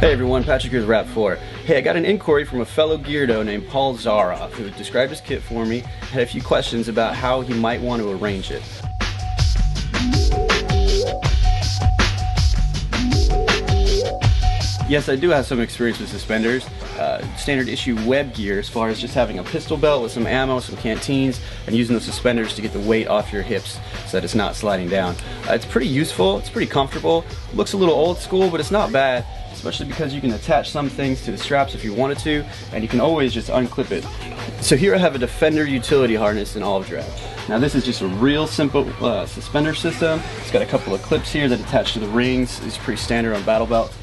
Hey everyone, Patrick here with RAP4. Hey, I got an inquiry from a fellow Geardo named Paul Zaroff who described his kit for me, had a few questions about how he might want to arrange it. Yes, I do have some experience with suspenders. Standard issue web gear as far as just having a pistol belt with some ammo, some canteens, and using those suspenders to get the weight off your hips so that it's not sliding down. It's pretty useful, it's pretty comfortable, looks a little old school, but it's not bad, especially because you can attach some things to the straps if you wanted to, and you can always just unclip it. So here I have a Defender utility harness in olive drab. Now this is just a real simple suspender system. It's got a couple of clips here that attach to the rings. It's pretty standard on battle belts.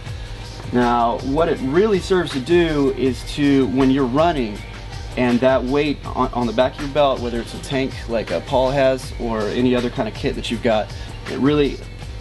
Now what it really serves to do is to, when you're running and that weight on the back of your belt, whether it's a tank like Paul has or any other kind of kit that you've got, it really,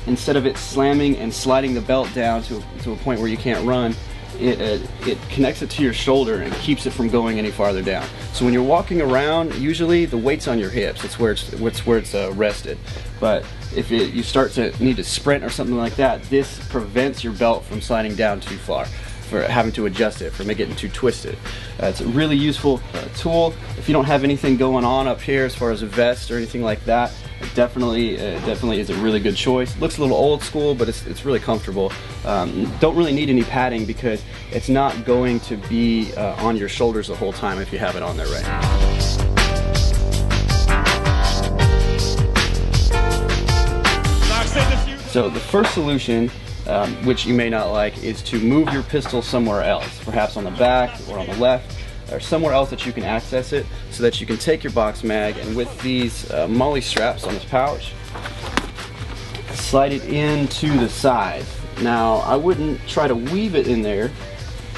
instead of it slamming and sliding the belt down to a point where you can't run, it connects it to your shoulder and keeps it from going any farther down. So when you're walking around, usually the weight's on your hips. It's where it's rested. But if you start to need to sprint or something like that, this prevents your belt from sliding down too far, for having to adjust it, from it getting too twisted. It's a really useful tool. If you don't have anything going on up here as far as a vest or anything like that, it definitely is a really good choice. Looks a little old school, but it's really comfortable. Don't really need any padding because it's not going to be on your shoulders the whole time if you have it on there right now. So the first solution, which you may not like, is to move your pistol somewhere else, perhaps on the back or on the left, or somewhere else that you can access it, so that you can take your box mag and with these MOLLE straps on this pouch, slide it into the side. Now I wouldn't try to weave it in there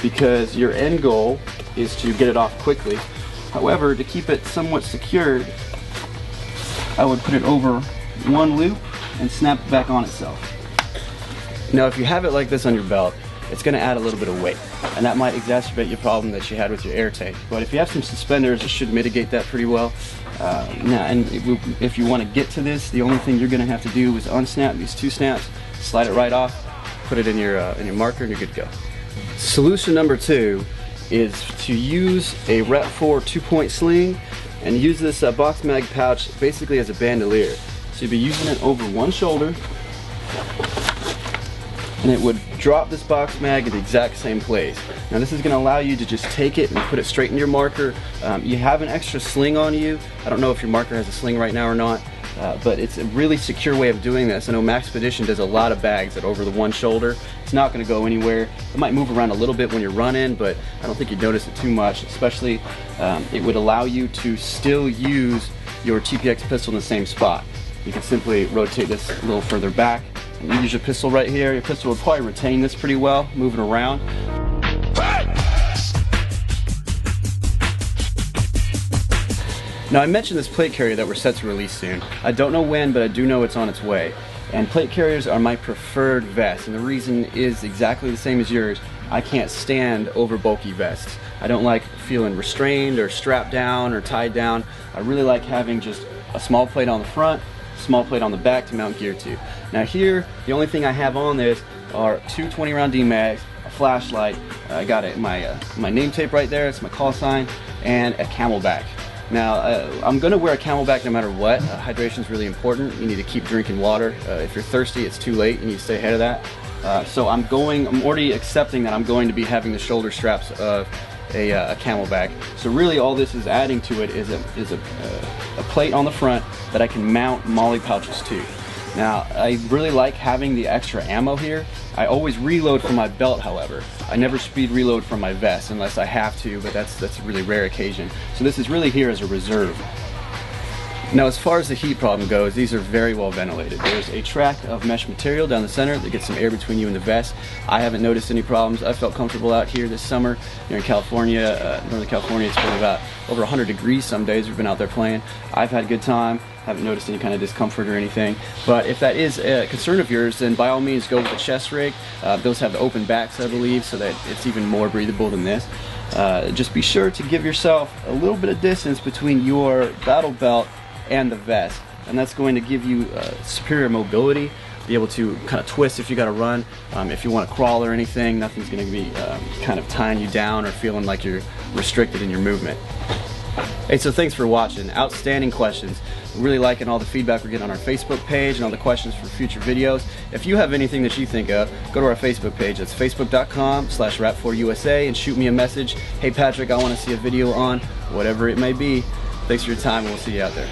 because your end goal is to get it off quickly. However, to keep it somewhat secured, I would put it over one loop and snap it back on itself. Now if you have it like this on your belt, it's going to add a little bit of weight, and that might exacerbate your problem that you had with your air tank. But if you have some suspenders, it should mitigate that pretty well. If you want to get to this, the only thing you're going to have to do is unsnap these two snaps, slide it right off, put it in your marker, and you're good to go. Solution number two is to use a RAP4 2-point sling and use this box mag pouch basically as a bandolier. So you'd be using it over one shoulder, and it would drop this box mag at the exact same place. Now this is going to allow you to just take it and put it straight in your marker. You have an extra sling on you. I don't know if your marker has a sling right now or not, but it's a really secure way of doing this. I know Maxpedition does a lot of bags that over the one shoulder. It's not going to go anywhere. It might move around a little bit when you're running, but I don't think you'd notice it too much. Especially, it would allow you to still use your TPX pistol in the same spot. You can simply rotate this a little further back. You use your pistol right here. Your pistol will probably retain this pretty well, moving around. Now I mentioned this plate carrier that we're set to release soon. I don't know when, but I do know it's on its way. And plate carriers are my preferred vest, and the reason is exactly the same as yours. I can't stand over bulky vests. I don't like feeling restrained or strapped down or tied down. I really like having just a small plate on the front, small plate on the back to mount gear to. Now here, the only thing I have on this are two 20-round D-mags, a flashlight, I got my name tape right there, it's my call sign, and a camelback. Now I'm going to wear a camelback no matter what. Hydration is really important. You need to keep drinking water. If you're thirsty, it's too late. You need to stay ahead of that. So I'm already accepting that I'm going to be having the shoulder straps of a camelback. So really all this is adding to it is a plate on the front that I can mount MOLLE pouches to. Now I really like having the extra ammo here. I always reload from my belt, however. I never speed reload from my vest unless I have to, but that's a really rare occasion. So this is really here as a reserve. Now as far as the heat problem goes, these are very well ventilated. There's a track of mesh material down the center that gets some air between you and the vest. I haven't noticed any problems. I felt comfortable out here this summer. Here in California, Northern California, it's been about over 100 degrees some days. We've been out there playing. I've had a good time. Haven't noticed any kind of discomfort or anything. But if that is a concern of yours, then by all means go with the chest rig. Those have the open backs, I believe, so that it's even more breathable than this. Just be sure to give yourself a little bit of distance between your battle belt and the vest, and that's going to give you superior mobility. be able to kind of twist if you got to run. If you want to crawl or anything, nothing's going to be kind of tying you down or feeling like you're restricted in your movement. Hey, so thanks for watching. Outstanding questions. Really liking all the feedback we're getting on our Facebook page and all the questions for future videos. If you have anything that you think of, go to our Facebook page. That's facebook.com/RAP4USA and shoot me a message. Hey Patrick, I want to see a video on whatever it may be. Thanks for your time and we'll see you out there.